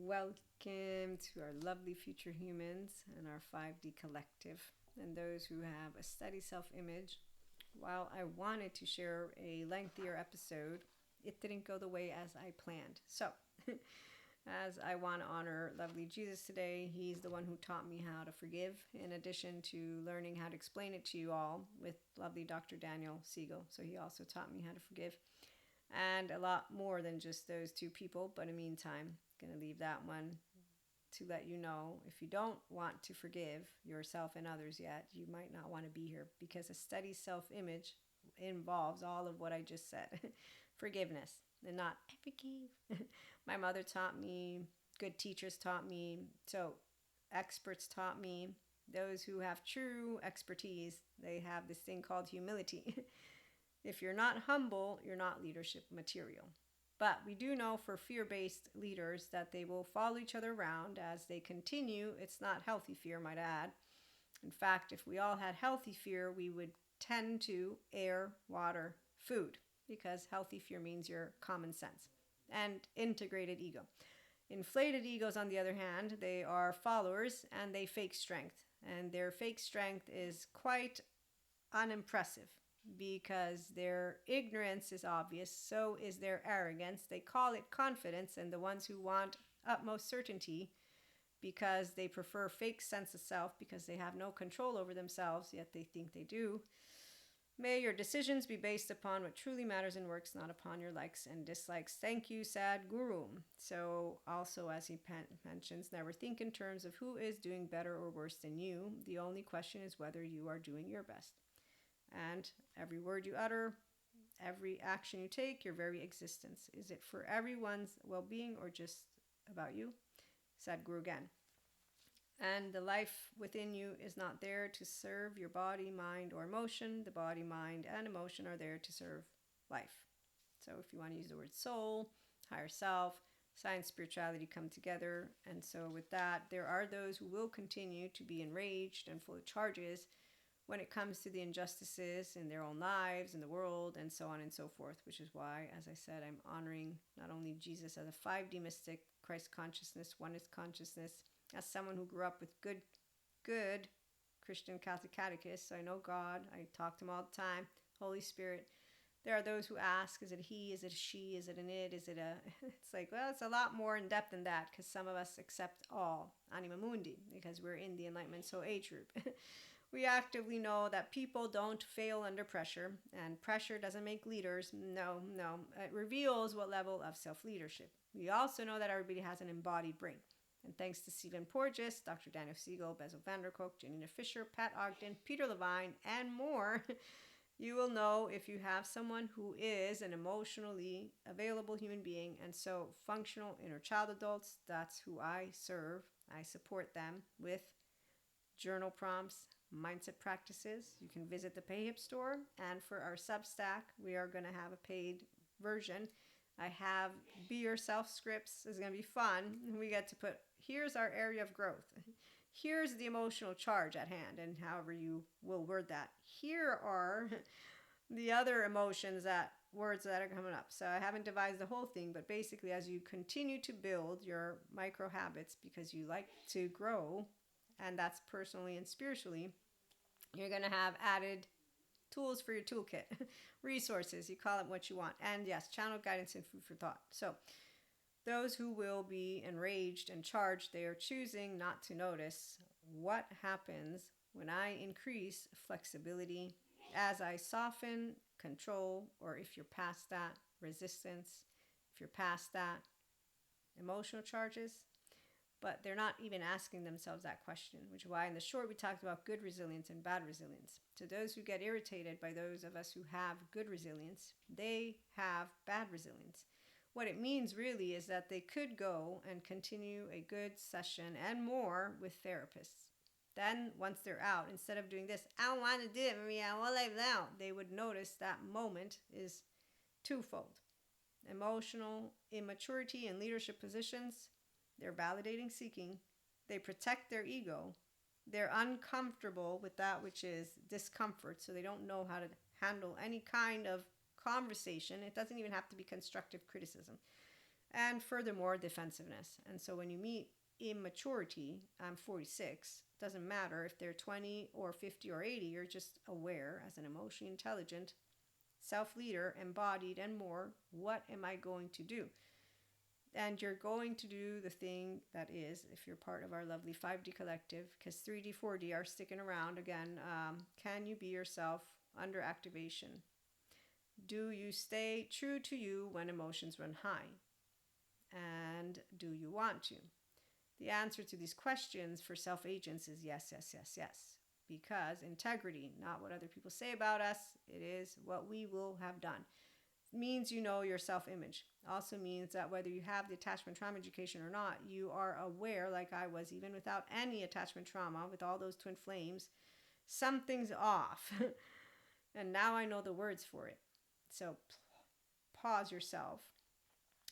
Welcome to our lovely future humans and our 5D collective and those who have a steady self-image. While I wanted to share a lengthier episode, it didn't go the way as I planned. So, as I want to honor lovely Jesus today, he's the one who taught me how to forgive, in addition to learning how to explain it to you all with lovely Dr. Daniel Siegel. So he also taught me how to forgive. And a lot more than just those two people, but in the meantime, going to leave that one to let you know, if you don't want to forgive yourself and others yet, you might not want to be here, because a steady self-image involves all of what I just said. Forgiveness, and not I forgive. My mother taught me, good teachers taught me, so experts taught me, those who have true expertise, they have this thing called humility. If you're not humble, you're not leadership material. But we do know for fear-based leaders that they will follow each other around as they continue. It's not healthy fear, might add. In fact, if we all had healthy fear, we would tend to air, water, food, because healthy fear means your common sense and integrated ego. Inflated egos, on the other hand, they are followers and they fake strength. And their fake strength is quite unimpressive, because their ignorance is obvious, so is their arrogance. They call it confidence, and the ones who want utmost certainty because they prefer fake sense of self, because they have no control over themselves, yet they think they do. May your decisions be based upon what truly matters and works, not upon your likes and dislikes. Thank you, Sadhguru. So also, as he mentions, never think in terms of who is doing better or worse than you. The only question is whether you are doing your best. And every word you utter, every action you take, your very existence, is it for everyone's well-being or just about you? Sadhguru again. And the life within you is not there to serve your body, mind, or emotion. The body, mind, and emotion are there to serve life. So if you want to use the word soul, higher self, science, spirituality come together. And so with that, there are those who will continue to be enraged and full of charges when it comes to the injustices in their own lives, in the world, and so on and so forth, which is why, as I said, I'm honoring not only Jesus as a 5D mystic, Christ consciousness, oneness consciousness, as someone who grew up with good Christian Catholic catechists. So I know God, I talk to him all the time, Holy Spirit. There are those who ask, is it he, is it a she, is it an it, is it a... It's like, well, it's a lot more in depth than that, because some of us accept all, anima mundi, because we're in the Enlightenment Soul age group. We actively know that people don't fail under pressure, and pressure doesn't make leaders. No. It reveals what level of self-leadership. We also know that everybody has an embodied brain. And thanks to Stephen Porges, Dr. Daniel Siegel, Bezel Vanderkolk, Janina Fisher, Pat Ogden, Peter Levine, and more, you will know if you have someone who is an emotionally available human being. And so functional inner child adults, that's who I serve. I support them with journal prompts, mindset practices. You can visit the PayHip store, and for our Substack, we are going to have a paid version. I have Be Yourself scripts. It's going to be fun. We get to put, here's our area of growth. Here's the emotional charge at hand, and however you will word that. Here are the other emotions, that words that are coming up. So I haven't devised the whole thing, but basically as you continue to build your micro habits, because you like to grow, and that's personally and spiritually, you're going to have added tools for your toolkit, resources, you call it what you want. And yes, channel guidance and food for thought. So those who will be enraged and charged, they are choosing not to notice what happens when I increase flexibility, as I soften, control, or if you're past that, resistance, if you're past that, emotional charges. But they're not even asking themselves that question, which is why in the short we talked about good resilience and bad resilience. To those who get irritated by those of us who have good resilience, they have bad resilience. What it means really is that they could go and continue a good session and more with therapists. Then once they're out, instead of doing this, I don't want to do it, Maria, I want to live now, they would notice that moment is twofold. Emotional immaturity in leadership positions. They're validating seeking. They protect their ego. They're uncomfortable with that which is discomfort, so they don't know how to handle any kind of conversation. It doesn't even have to be constructive criticism. And furthermore, defensiveness. And so when you meet immaturity, I'm 46, doesn't matter if they're 20 or 50 or 80, you're just aware as an emotionally intelligent self-leader, embodied, and more. What am I going to do? And you're going to do the thing that is, if you're part of our lovely 5D collective, because 3D, 4D are sticking around again. Can you be yourself under activation? Do you stay true to you when emotions run high? And do you want to? The answer to these questions for self-agents is yes, yes, yes, yes. Because integrity, not what other people say about us, it is what we will have done. Means you know your self-image. Also means that whether you have the attachment trauma education or not, you are aware, like I was, even without any attachment trauma, with all those twin flames, something's off. And now I know the words for it. So pause yourself.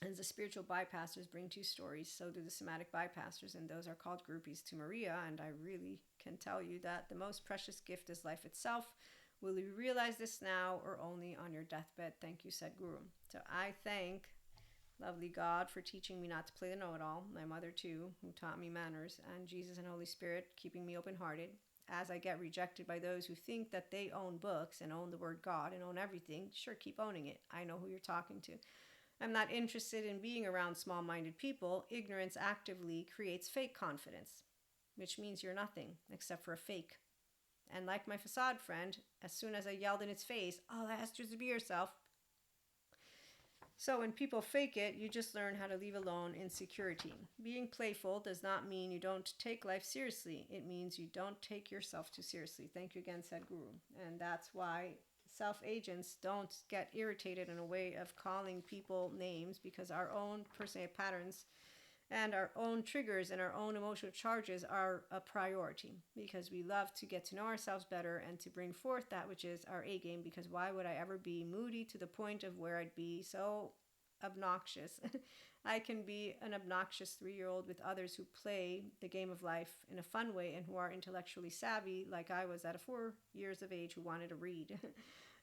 As the spiritual bypassers bring 2 stories, so do the somatic bypassers, and those are called groupies to Maria. And I really can tell you that the most precious gift is life itself. Will you realize this now or only on your deathbed? Thank you, Sadhguru. So I thank lovely God for teaching me not to play the know-it-all, my mother too, who taught me manners, and Jesus and Holy Spirit keeping me open-hearted. As I get rejected by those who think that they own books and own the word God and own everything, sure, keep owning it. I know who you're talking to. I'm not interested in being around small-minded people. Ignorance actively creates fake confidence, which means you're nothing except for a fake. And like my facade friend, as soon as I yelled in its face, all I asked you to be yourself. So when people fake it, you just learn how to leave alone insecurity. Being playful does not mean you don't take life seriously. It means you don't take yourself too seriously. Thank you again, Sadhguru. And that's why self-agents don't get irritated in a way of calling people names, because our own personal patterns and our own triggers and our own emotional charges are a priority, because we love to get to know ourselves better and to bring forth that which is our A game, because why would I ever be moody to the point of where I'd be so obnoxious? I can be an obnoxious 3-year-old with others who play the game of life in a fun way and who are intellectually savvy, like I was at 4 years of age who wanted to read.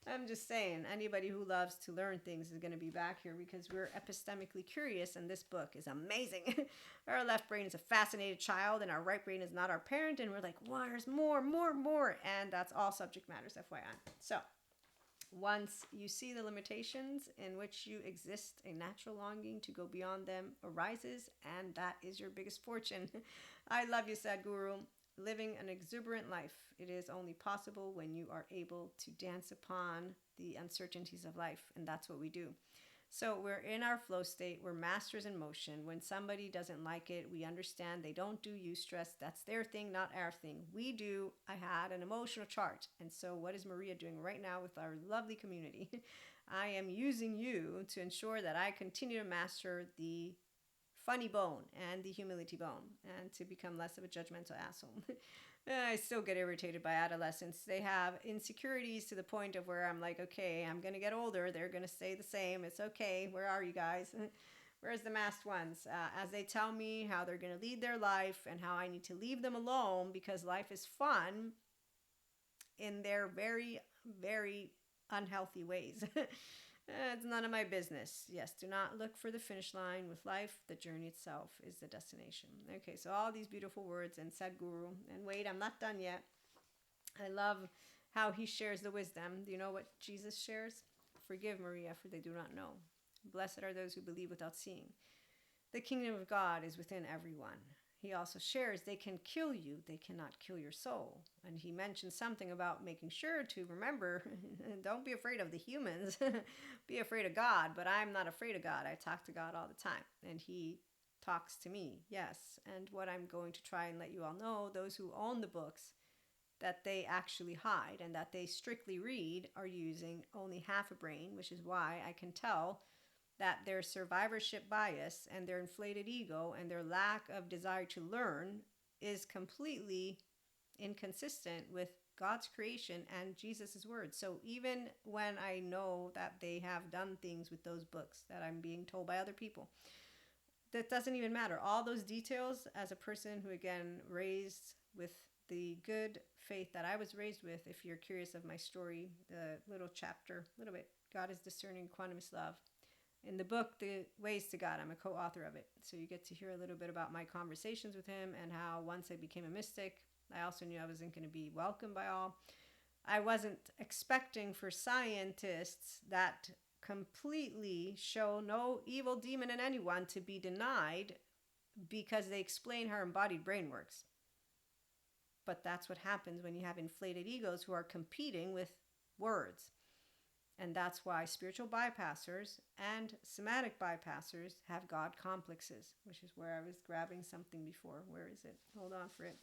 I'm just saying, anybody who loves to learn things is going to be back here, because we're epistemically curious, and this book is amazing. Our left brain is a fascinated child, and our right brain is not our parent, and we're like, well, there's more, and that's all subject matters, FYI. So, once you see the limitations in which you exist, a natural longing to go beyond them arises, and that is your biggest fortune. I love you, Sadhguru. Living an exuberant life. It is only possible when you are able to dance upon the uncertainties of life, and that's what we do. So we're in our flow state. We're masters in motion. When somebody doesn't like it, we understand they don't do use stress. That's their thing, not our thing. We do. I had an emotional chart. And so what is Maria doing right now with our lovely community? I am using you to ensure that I continue to master the funny bone and the humility bone, and to become less of a judgmental asshole. I still get irritated by adolescents. They have insecurities to the point of where I'm like, okay, I'm going to get older. They're going to stay the same. It's okay. Where are you guys? Where's the masked ones? As they tell me how they're going to lead their life and how I need to leave them alone because life is fun in their very, very unhealthy ways. It's none of my business. Yes, do not look for the finish line with life. The journey itself is the destination. Okay, so all these beautiful words and Sadhguru. And wait, I'm not done yet. I love how he shares the wisdom. Do you know what Jesus shares? Forgive, Maria, for they do not know. Blessed are those who believe without seeing. The kingdom of God is within everyone. He also shares they can kill you, they cannot kill your soul. And he mentions something about making sure to remember, don't be afraid of the humans, be afraid of God. But I'm not afraid of God. I talk to God all the time, and he talks to me, yes. And what I'm going to try and let you all know, those who own the books that they actually hide and that they strictly read are using only half a brain, which is why I can tell that their survivorship bias and their inflated ego and their lack of desire to learn is completely inconsistent with God's creation and Jesus' words. So even when I know that they have done things with those books that I'm being told by other people, that doesn't even matter. All those details, as a person who, again, raised with the good faith that I was raised with, if you're curious of my story, the little chapter, a little bit, God is discerning, quantumous love. in the book, The Ways to God. I'm a co-author of it. So you get to hear a little bit about my conversations with him and how once I became a mystic, I also knew I wasn't going to be welcomed by all. I wasn't expecting for scientists that completely show no evil demon in anyone to be denied because they explain how embodied brain works. But that's what happens when you have inflated egos who are competing with words. And that's why spiritual bypassers and somatic bypassers have God complexes, which is where I was grabbing something before. Where is it? Hold on for it.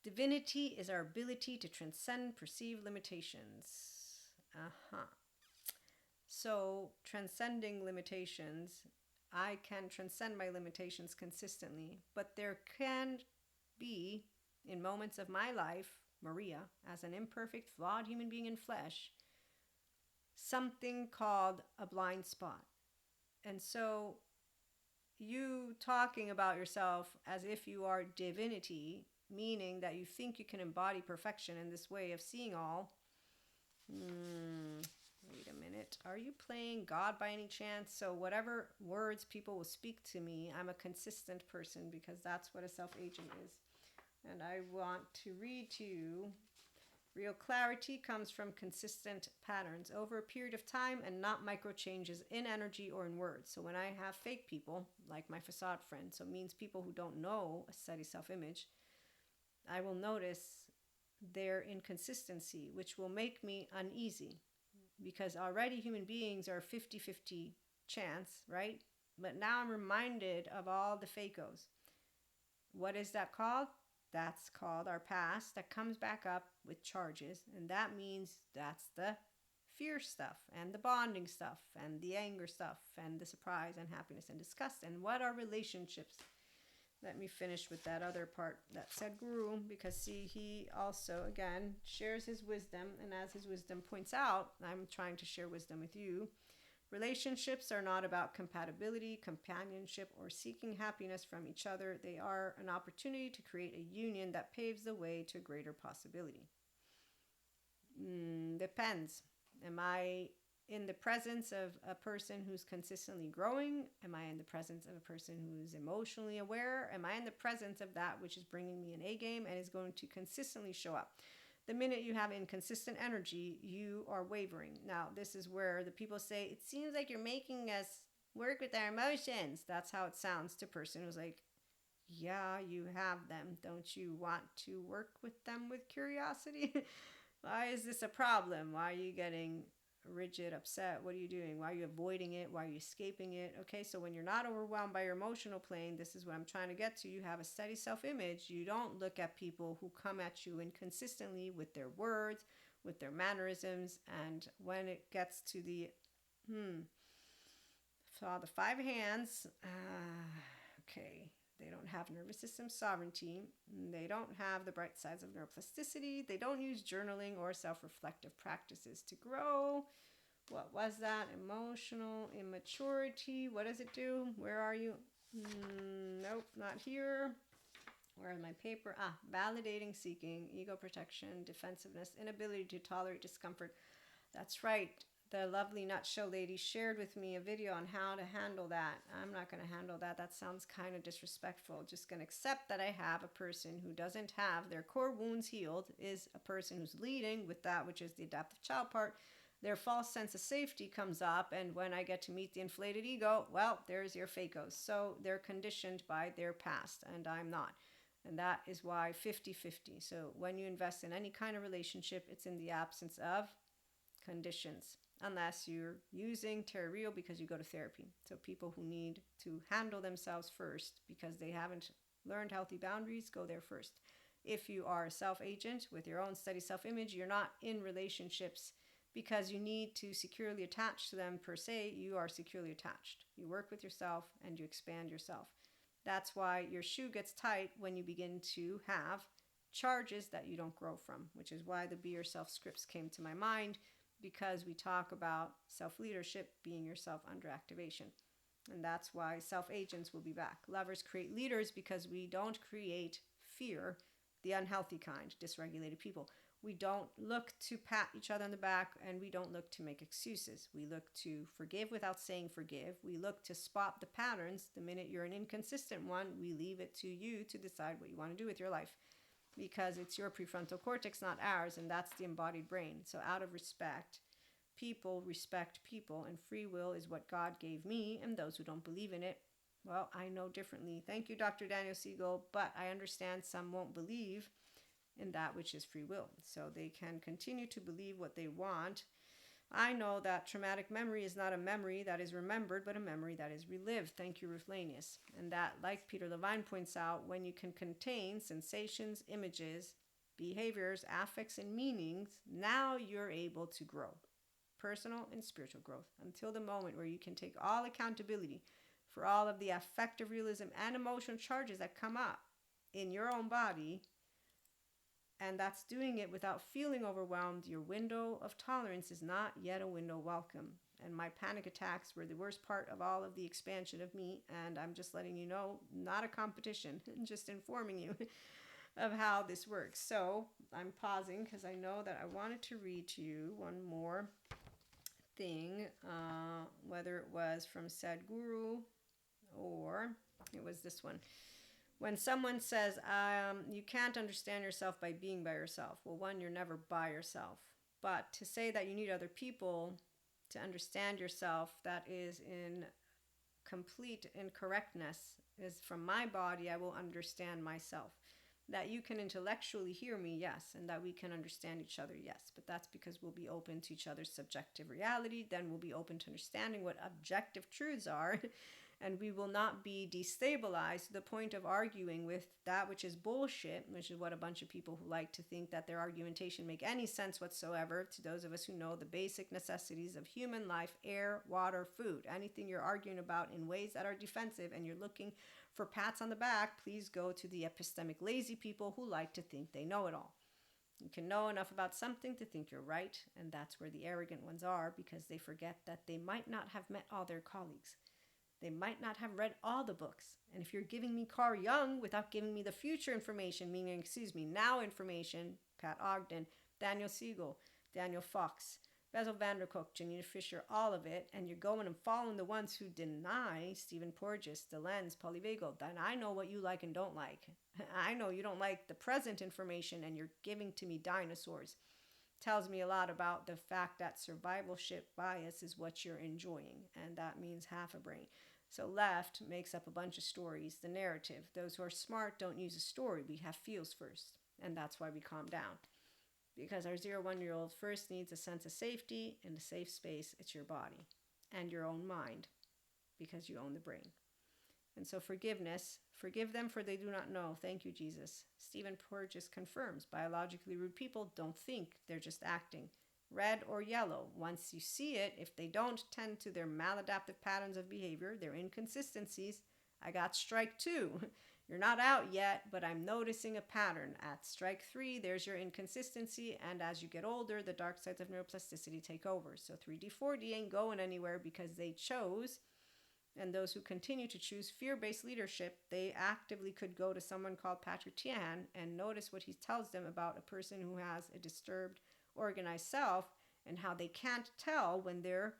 Divinity is our ability to transcend perceived limitations. So, transcending limitations, I can transcend my limitations consistently, but there can be, in moments of my life, Maria, as an imperfect, flawed human being in flesh, something called a blind spot. And so, you talking about yourself as if you are divinity, meaning that you think you can embody perfection in this way of seeing all. Wait a minute. Are you playing God by any chance? So whatever words people will speak to me, I'm a consistent person because that's what a self-agent is. And I want to read to you. Real clarity comes from consistent patterns over a period of time and not micro changes in energy or in words. So when I have fake people, like my facade friend, so it means people who don't know a steady self-image, I will notice their inconsistency, which will make me uneasy because already human beings are 50-50 chance, right? But now I'm reminded of all the fakos. What is that called? That's called our past that comes back up with charges. And that means that's the fear stuff and the bonding stuff and the anger stuff and the surprise and happiness and disgust. And what are relationships? Let me finish with that other part that said Guru, because see, he also, again, shares his wisdom. And as his wisdom points out, I'm trying to share wisdom with you. Relationships are not about compatibility, companionship, or seeking happiness from each other. They are an opportunity to create a union that paves the way to greater possibility. Depends. Am I in the presence of a person who's consistently growing? Am I in the presence of a person who's emotionally aware? Am I in the presence of that which is bringing me an A game and is going to consistently show up? The minute you have inconsistent energy, you are wavering. Now, this is where the people say, it seems like you're making us work with our emotions. That's how it sounds to a person who's like, yeah, you have them. Don't you want to work with them with curiosity? Why is this a problem? Why are you getting rigid, upset? What are you doing? Why are you avoiding it? Why are you escaping it? Okay, so when you're not overwhelmed by your emotional plane, this is what I'm trying to get to. You have a steady self-image. You don't look at people who come at you inconsistently with their words, with their mannerisms, and when it gets to the the 5 hands, okay, they don't have nervous system sovereignty. They don't have the bright sides of neuroplasticity. They don't use journaling or self-reflective practices to grow. What was that? Emotional immaturity. What does it do? Where are you? Nope, not here. Where is my paper? Validating, seeking, ego protection, defensiveness, inability to tolerate discomfort. That's right. The lovely Nutshell lady shared with me a video on how to handle that. I'm not going to handle that. That sounds kind of disrespectful. Just going to accept that I have a person who doesn't have their core wounds healed, is a person who's leading with that, which is the adaptive child part. Their false sense of safety comes up, and when I get to meet the inflated ego, well, there's your fakos. So they're conditioned by their past, and I'm not. And that is why 50-50. So when you invest in any kind of relationship, it's in the absence of conditions, unless you're using Terrio because you go to therapy. So people who need to handle themselves first because they haven't learned healthy boundaries, go there first. If you are a self-agent with your own steady self-image, you're not in relationships because you need to securely attach to them per se. You are securely attached. You work with yourself and you expand yourself. That's why your shoe gets tight when you begin to have charges that you don't grow from, which is why the Be Yourself scripts came to my mind, because we talk about self-leadership, being yourself under activation. And that's why self-agents will be back. Lovers create leaders because we don't create fear, the unhealthy kind, dysregulated people. We don't look to pat each other on the back, and we don't look to make excuses. We look to forgive without saying forgive. We look to spot the patterns. The minute you're an inconsistent one, we leave it to you to decide what you want to do with your life, because it's your prefrontal cortex, not ours, and that's the embodied brain. So out of respect, people respect people, and free will is what God gave me, and those who don't believe in it, well, I know differently. Thank you, Dr. Daniel Siegel, but I understand some won't believe in that which is free will. So they can continue to believe what they want. I know that traumatic memory is not a memory that is remembered, but a memory that is relived. Thank you, Ruthlanius. And that, like Peter Levine points out, when you can contain sensations, images, behaviors, affects, and meanings, now you're able to grow. Personal and spiritual growth. Until the moment where you can take all accountability for all of the affective realism and emotional charges that come up in your own body, and that's doing it without feeling overwhelmed, your window of tolerance is not yet a window welcome. And my panic attacks were the worst part of all of the expansion of me, and I'm just letting you know, not a competition, just informing you of how this works. So I'm pausing because I know that I wanted to read to you one more thing, whether it was from Sadhguru or it was this one. When someone says, you can't understand yourself by being by yourself. Well, one, you're never by yourself. But to say that you need other people to understand yourself, that is in complete incorrectness. Is from my body, I will understand myself. That you can intellectually hear me, yes, and that we can understand each other, yes. But that's because we'll be open to each other's subjective reality. Then we'll be open to understanding what objective truths are. And we will not be destabilized to the point of arguing with that which is bullshit, which is what a bunch of people who like to think that their argumentation make any sense whatsoever, to those of us who know the basic necessities of human life: air, water, food. Anything you're arguing about in ways that are defensive and you're looking for pats on the back, please go to the epistemic lazy people who like to think they know it all. You can know enough about something to think you're right, and that's where the arrogant ones are, because they forget that they might not have met all their colleagues. They might not have read all the books. And if you're giving me Carl Jung without giving me the future information, meaning, now information, Pat Ogden, Daniel Siegel, Daniel Fox, Basil Vanderkook, Janina Fisher, all of it, and you're going and following the ones who deny Stephen Porges, DeLenz, Polyvagal, then I know what you like and don't like. I know you don't like the present information, and you're giving to me dinosaurs. Tells me a lot about the fact that survivalship bias is what you're enjoying, and that means half a brain. So left makes up a bunch of stories, the narrative. Those who are smart don't use a story. We have feels first, and that's why we calm down. Because our 0-1-year-old first needs a sense of safety and a safe space. It's your body and your own mind, because you own the brain. And so forgiveness, forgive them for they do not know. Thank you, Jesus. Stephen Porges confirms biologically rude people don't think, they're just acting. Red or yellow, once you see it, if they don't tend to their maladaptive patterns of behavior, their inconsistencies, I got strike 2. You're not out yet, but I'm noticing a pattern. At strike 3, there's your inconsistency, and as you get older, the dark sides of neuroplasticity take over. So 3D, 4D ain't going anywhere because they chose. And those who continue to choose fear-based leadership, they actively could go to someone called Patrick Tian and notice what he tells them about a person who has a disturbed organized self, and how they can't tell when they're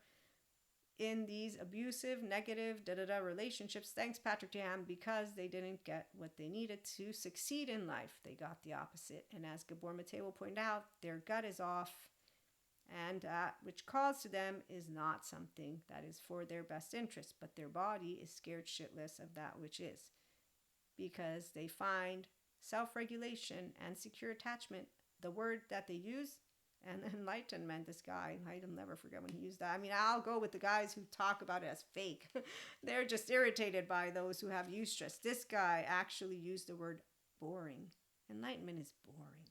in these abusive, negative, relationships. Thanks, Patrick Tian, because they didn't get what they needed to succeed in life. They got the opposite. And as Gabor Mate will point out, their gut is off, and which calls to them is not something that is for their best interest, but their body is scared shitless of that which is, because they find self-regulation and secure attachment, the word that they use, and enlightenment. This guy, I'll never forget when he used that. I mean, I'll go with the guys who talk about it as fake. They're just irritated by those who have eustress. This guy actually used the word boring. Enlightenment is boring.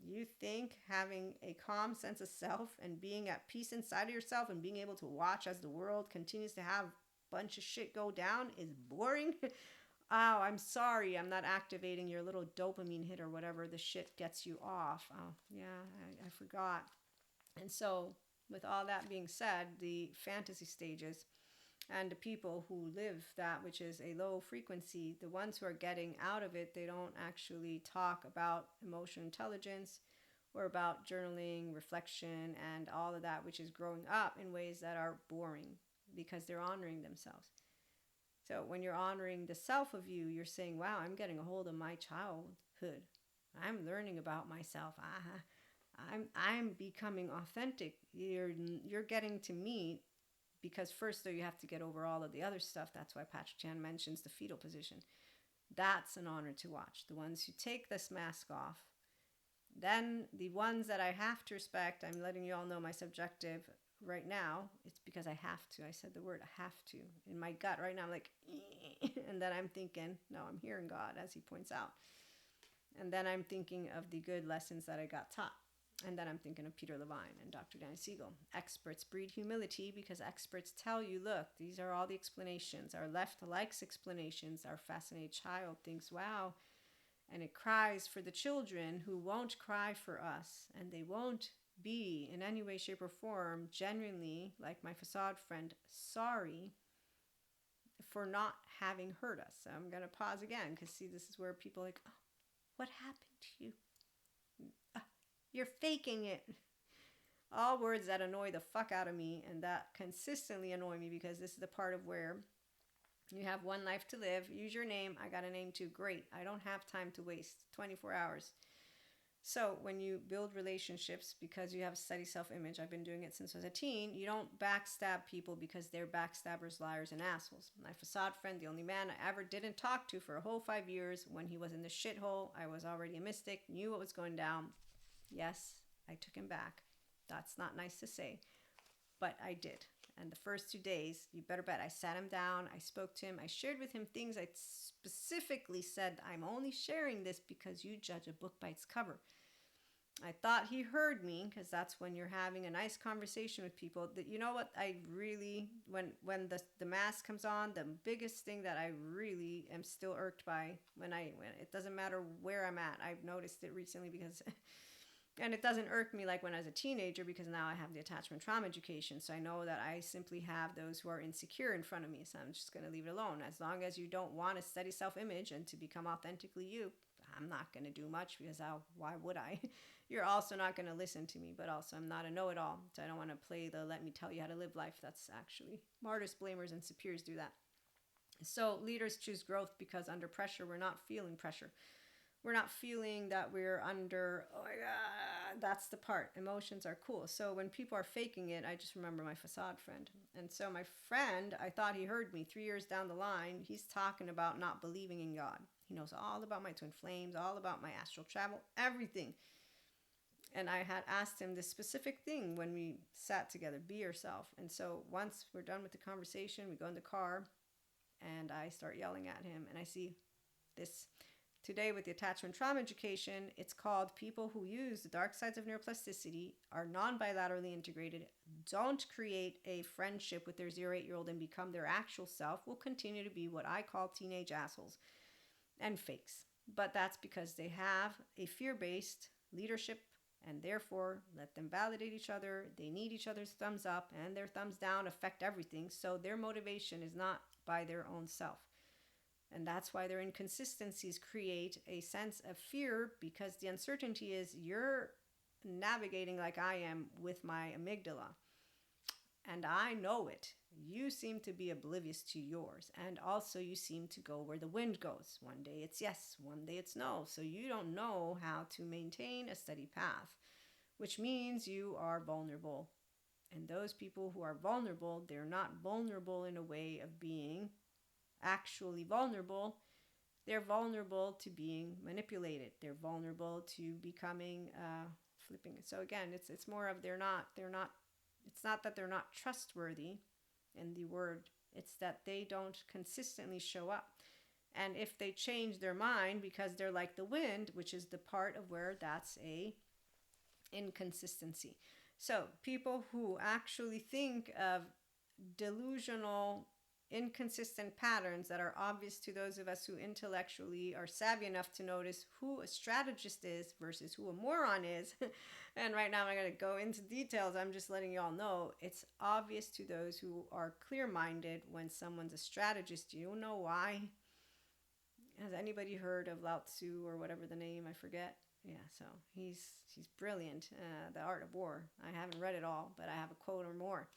You think having a calm sense of self and being at peace inside of yourself and being able to watch as the world continues to have a bunch of shit go down is boring? Oh, I'm sorry, I'm not activating your little dopamine hit or whatever the shit gets you off. Oh, yeah, I forgot. And so, with all that being said, the fantasy stages, And the people who live that, which is a low frequency, the ones who are getting out of it, they don't actually talk about emotional intelligence or about journaling, reflection, and all of that, which is growing up in ways that are boring because they're honoring themselves. So when you're honoring the self of you, you're saying, wow, I'm getting a hold of my childhood. I'm learning about myself. I'm becoming authentic. You're getting to meet, because first though you have to get over all of the other stuff. That's why Patrick Chan mentions the fetal position. That's an honor to watch. The ones who take this mask off. Then the ones that I have to respect, I'm letting you all know my subjective right now. It's because I have to. I said the word I have to. In my gut right now, I'm like, and then I'm thinking, no, I'm hearing God, as he points out. And then I'm thinking of the good lessons that I got taught. And then I'm thinking of Peter Levine and Dr. Danny Siegel. Experts breed humility because experts tell you, look, these are all the explanations. Our left likes explanations. Our fascinated child thinks, wow. And it cries for the children who won't cry for us. And they won't be in any way, shape, or form genuinely, like my facade friend, sorry for not having hurt us. So I'm going to pause again because, see, this is where people are like, oh, what happened to you? You're faking it. All words that annoy the fuck out of me and that consistently annoy me, because this is the part of where you have one life to live. Use your name. I got a name too. Great. I don't have time to waste 24 hours. So when you build relationships because you have a steady self-image, I've been doing it since I was a teen, you don't backstab people because they're backstabbers, liars, and assholes. My facade friend, the only man I ever didn't talk to for a whole 5 years, when he was in the shithole, I was already a mystic, knew what was going down. Yes, I took him back. That's not nice to say, but I did. And the first 2 days, you better bet, I sat him down, I spoke to him, I shared with him things. I specifically said, I'm only sharing this because you judge a book by its cover. I thought he heard me, because that's when you're having a nice conversation with people. That, you know what, I really, when the mask comes on, the biggest thing that I really am still irked by, when it doesn't matter where I'm at, I've noticed it recently, because and it doesn't irk me like when I was a teenager, because now I have the attachment trauma education. So I know that I simply have those who are insecure in front of me. So I'm just going to leave it alone. As long as you don't want a steady self-image and to become authentically you, I'm not going to do much, because why would I? You're also not going to listen to me, but also I'm not a know-it-all. So I don't want to play the let me tell you how to live life. That's actually martyrs, blamers, and superiors do that. So leaders choose growth because under pressure, we're not feeling pressure. We're not feeling that we're under, oh my God, that's the part. Emotions are cool. So when people are faking it, I just remember my facade friend. And so my friend, I thought he heard me 3 years down the line. He's talking about not believing in God. He knows all about my twin flames, all about my astral travel, everything. And I had asked him this specific thing when we sat together, be yourself. And so once we're done with the conversation, we go in the car and I start yelling at him, and I see this. Today with the attachment trauma education, it's called people who use the dark sides of neuroplasticity, are non-bilaterally integrated, don't create a friendship with their 0-8-year-old and become their actual self, will continue to be what I call teenage assholes and fakes. But that's because they have a fear-based leadership, and therefore let them validate each other. They need each other's thumbs up, and their thumbs down affect everything. So their motivation is not by their own self. And that's why their inconsistencies create a sense of fear, because the uncertainty is you're navigating like I am with my amygdala. And I know it. You seem to be oblivious to yours. And also you seem to go where the wind goes. One day it's yes, one day it's no. So you don't know how to maintain a steady path, which means you are vulnerable. And those people who are vulnerable, they're not vulnerable in a way of being actually vulnerable. They're vulnerable to being manipulated. They're vulnerable to becoming flipping. So again, it's more of they're not it's not that they're not trustworthy in the word, it's that they don't consistently show up. And if they change their mind because they're like the wind, which is the part of where that's a inconsistency. So people who actually think of delusional inconsistent patterns that are obvious to those of us who intellectually are savvy enough to notice who a strategist is versus who a moron is. And right now I'm not going to go into details. I'm just letting you all know it's obvious to those who are clear-minded when someone's a strategist. You know why? Has anybody heard of Lao Tzu or whatever the name? I forget. Yeah, so he's brilliant. The Art of War. I haven't read it all, but I have a quote or more.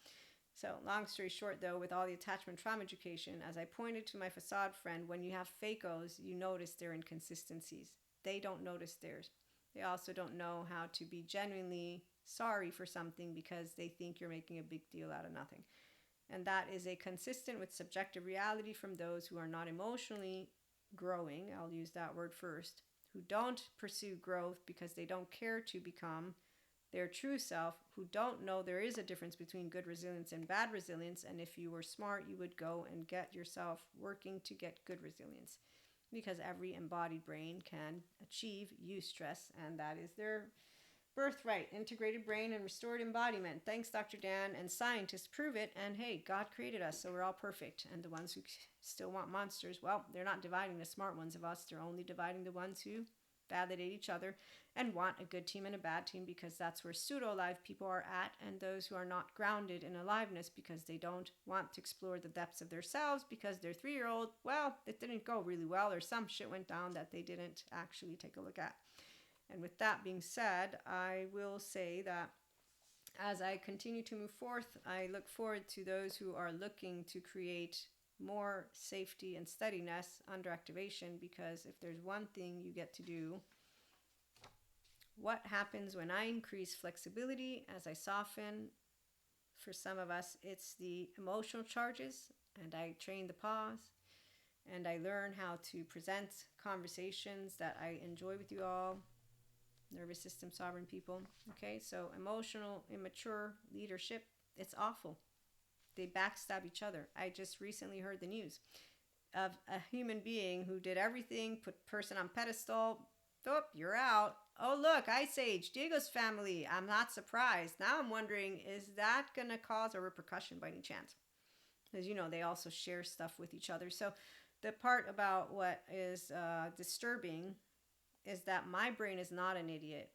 So long story short, though, with all the attachment trauma education, as I pointed to my facade friend, when you have facos, you notice their inconsistencies. They don't notice theirs. They also don't know how to be genuinely sorry for something because they think you're making a big deal out of nothing. And that is a consistent with subjective reality from those who are not emotionally growing, I'll use that word first, who don't pursue growth because they don't care to become their true self, who don't know there is a difference between good resilience and bad resilience, and if you were smart, you would go and get yourself working to get good resilience, because every embodied brain can achieve eustress, and that is their birthright, integrated brain and restored embodiment. Thanks, Dr. Dan, and scientists prove it, and hey, God created us, so we're all perfect, and the ones who still want monsters, well, they're not dividing the smart ones of us, they're only dividing the ones who validate each other and want a good team and a bad team, because that's where pseudo-alive people are at, and those who are not grounded in aliveness because they don't want to explore the depths of themselves because their 3-year-old, well, it didn't go really well, or some shit went down that they didn't actually take a look at. And with that being said, I will say that as I continue to move forth, I look forward to those who are looking to create more safety and steadiness under activation, because if there's one thing you get to do, what happens when I increase flexibility as I soften? For some of us, it's the emotional charges, and I train the pause, and I learn how to present conversations that I enjoy with you all, nervous system sovereign people. Okay, so emotional, immature leadership, it's awful. They backstab each other. I just recently heard the news of a human being who did everything, put person on pedestal. Oh, you're out. Oh, look, Ice Age, Diego's family. I'm not surprised. Now I'm wondering, is that going to cause a repercussion by any chance? Because, you know, they also share stuff with each other. So the part about what is disturbing is that my brain is not an idiot.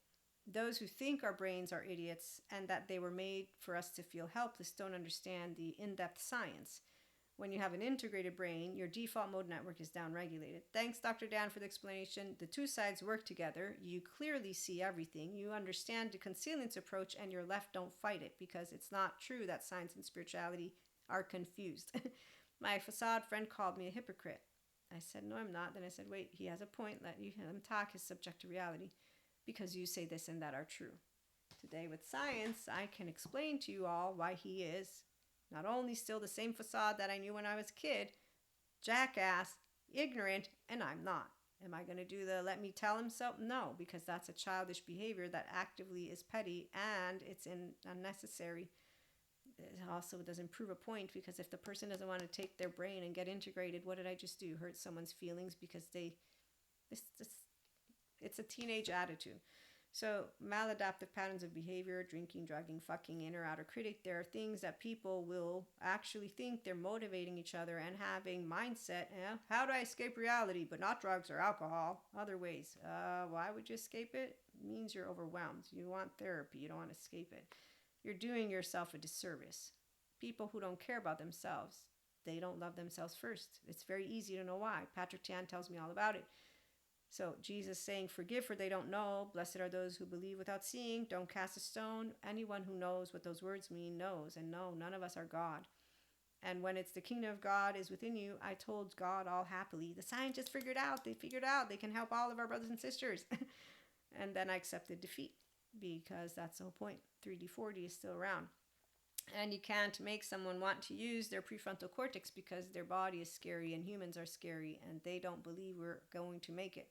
Those who think our brains are idiots and that they were made for us to feel helpless don't understand the in-depth science. When you have an integrated brain, your default mode network is downregulated. Thanks, Dr. Dan, for the explanation. The two sides work together. You clearly see everything. You understand the concealance approach, and your left don't fight it, because it's not true that science and spirituality are confused. My facade friend called me a hypocrite. I said, no, I'm not. Then I said, wait, he has a point. Let him talk his subjective reality, because you say this and that are true. Today with science, I can explain to you all why he is not only still the same facade that I knew when I was a kid, jackass, ignorant, and I'm not. Am I going to do the let me tell him so? No, because that's a childish behavior that actively is petty, and it's unnecessary. It also doesn't prove a point, because if the person doesn't want to take their brain and get integrated, what did I just do? Hurt someone's feelings because it's a teenage attitude. So maladaptive patterns of behavior, drinking, drugging, fucking, inner, outer critic, there are things that people will actually think they're motivating each other and having mindset, how do I escape reality, but not drugs or alcohol, other ways. Why would you escape it? It means you're overwhelmed. You want therapy. You don't want to escape it. You're doing yourself a disservice. People who don't care about themselves, they don't love themselves first. It's very easy to know why. Patrick Tian tells me all about it. So Jesus saying, forgive for they don't know. Blessed are those who believe without seeing. Don't cast a stone. Anyone who knows what those words mean knows. And no, none of us are God. And when it's the kingdom of God is within you, I told God all happily, the scientists figured out. They figured out they can help all of our brothers and sisters. And then I accepted defeat, because that's the whole point. 3D, 4D is still around. And you can't make someone want to use their prefrontal cortex because their body is scary and humans are scary and they don't believe we're going to make it.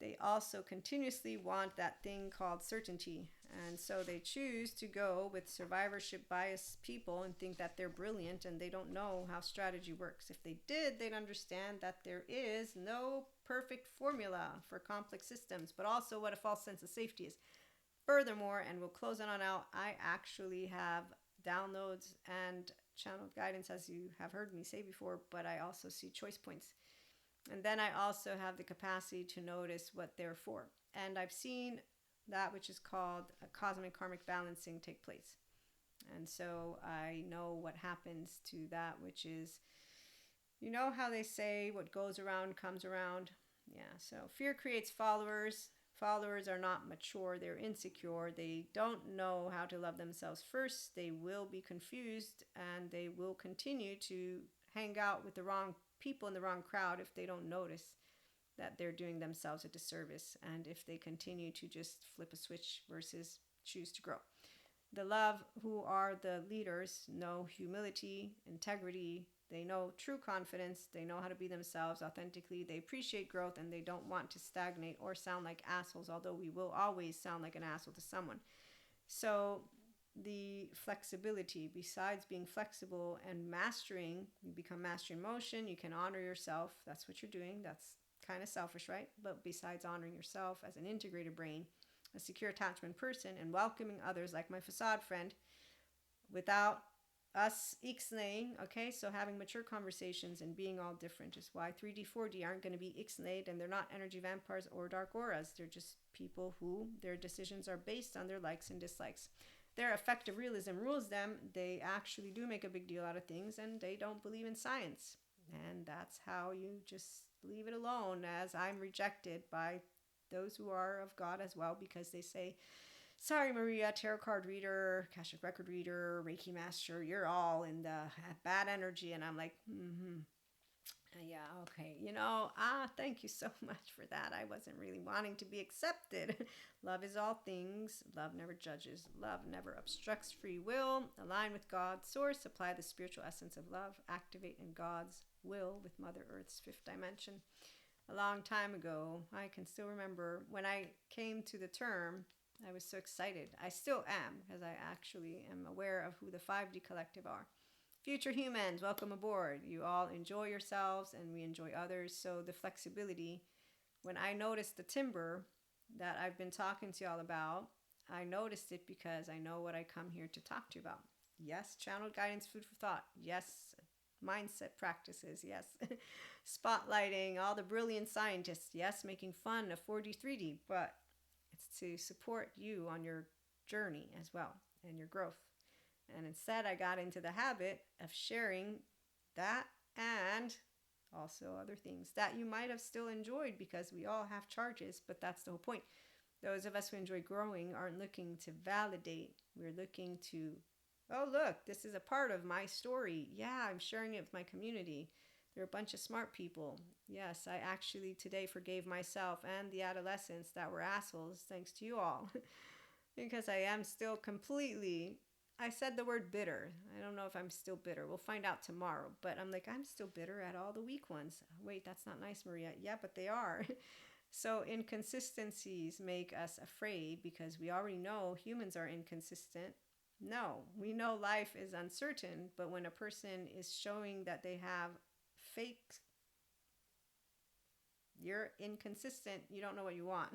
They also continuously want that thing called certainty. And so they choose to go with survivorship bias people and think that they're brilliant and they don't know how strategy works. If they did, they'd understand that there is no perfect formula for complex systems, but also what a false sense of safety is. Furthermore, and we'll close it on out, I actually have downloads and channeled guidance, as you have heard me say before, but I also see choice points. And then I also have the capacity to notice what they're for. And I've seen that which is called a cosmic karmic balancing take place. And so I know what happens to that, which is, you know how they say what goes around comes around? Yeah, so fear creates followers. Followers are not mature, they're insecure, they don't know how to love themselves first, they will be confused, and they will continue to hang out with the wrong people in the wrong crowd if they don't notice that they're doing themselves a disservice, and if they continue to just flip a switch versus choose to grow. The love who are the leaders know humility, integrity, they know true confidence, they know how to be themselves authentically, they appreciate growth, and they don't want to stagnate or sound like assholes, although we will always sound like an asshole to someone. So the flexibility, besides being flexible and mastering, you become master in motion, you can honor yourself, that's what you're doing, that's kind of selfish, right? But besides honoring yourself as an integrated brain, a secure attachment person, and welcoming others like my facade friend without us ixnaying, okay? So having mature conversations and being all different is why 3D, 4D aren't going to be ixnayed, and they're not energy vampires or dark auras. They're just people who their decisions are based on their likes and dislikes. Their effective realism rules them. They actually do make a big deal out of things, and they don't believe in science. And that's how you just leave it alone, as I'm rejected by those who are of God as well, because they say, sorry, Maria, tarot card reader, Akashic record reader, Reiki master, you're all in the bad energy. And I'm like, yeah, okay. Thank you so much for that. I wasn't really wanting to be accepted. Love is all things. Love never judges. Love never obstructs free will. Align with God's source. Apply the spiritual essence of love. Activate in God's will with Mother Earth's fifth dimension. A long time ago, I can still remember when I came to the term, I was so excited. I still am, because I actually am aware of who the 5D collective are. Future humans, welcome aboard. You all enjoy yourselves and we enjoy others. So the flexibility, when I noticed the timber that I've been talking to y'all about, I noticed it because I know what I come here to talk to you about. Yes, channeled guidance, food for thought. Yes, mindset practices. Yes, spotlighting all the brilliant scientists. Yes, making fun of 4D, 3D, but it's to support you on your journey as well and your growth. And instead, I got into the habit of sharing that and also other things that you might have still enjoyed, because we all have charges, but that's the whole point. Those of us who enjoy growing aren't looking to validate. We're looking to, oh, look, this is a part of my story. Yeah, I'm sharing it with my community. They're a bunch of smart people. Yes, I actually today forgave myself and the adolescents that were assholes, thanks to you all. Because I am still completely, I said the word bitter. I don't know if I'm still bitter. We'll find out tomorrow. But I'm like, I'm still bitter at all the weak ones. Wait, that's not nice, Maria. Yeah, but they are. So inconsistencies make us afraid, because we already know humans are inconsistent. No, we know life is uncertain, but when a person is showing that they have fake, you're inconsistent, you don't know what you want.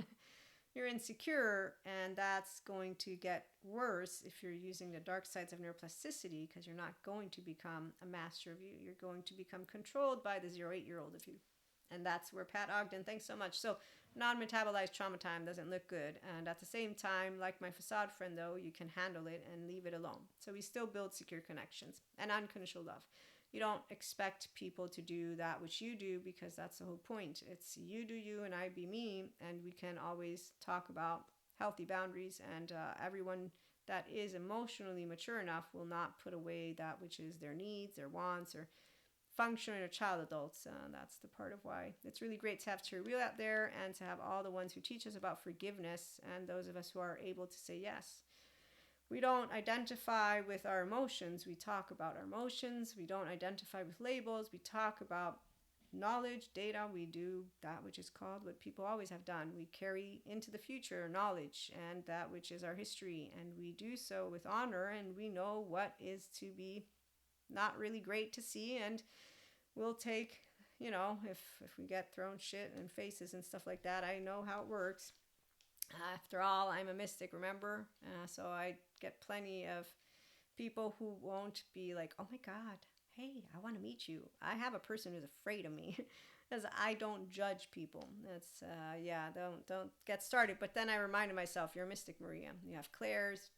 You're insecure, and that's going to get worse if you're using the dark sides of neuroplasticity, because you're not going to become a master of you. You're going to become controlled by the 0-8-year-old of you. And that's where Pat Ogden, thanks so much. So non-metabolized trauma time doesn't look good. And at the same time, like my facade friend, though, you can handle it and leave it alone. So we still build secure connections and unconditional love. You don't expect people to do that which you do, because that's the whole point. It's you do you and I be me, and we can always talk about healthy boundaries, and everyone that is emotionally mature enough will not put away that which is their needs, their wants, or functioning or child adults. That's the part of why it's really great to have Terry out there, and to have all the ones who teach us about forgiveness, and those of us who are able to say yes. We don't identify with our emotions. We talk about our emotions. We don't identify with labels. We talk about knowledge, data. We do that which is called what people always have done. We carry into the future knowledge and that which is our history. And we do so with honor, and we know what is to be not really great to see. And we'll take, if we get thrown shit in faces and stuff like that, I know how it works. After all, I'm a mystic, remember? So I get plenty of People who won't be like, oh my God, hey, I want to meet you. I have a person who's afraid of me because I don't judge people. That's, yeah, don't get started. But then I reminded myself, you're a mystic, Maria. You have clairs,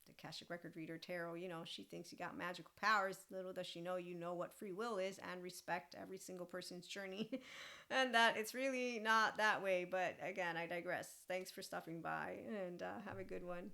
the Akashic Record Reader, tarot, she thinks you got magical powers. Little does she know you know what free will is and respect every single person's journey. And that it's really not that way. But again, I digress. Thanks for stopping by and have a good one.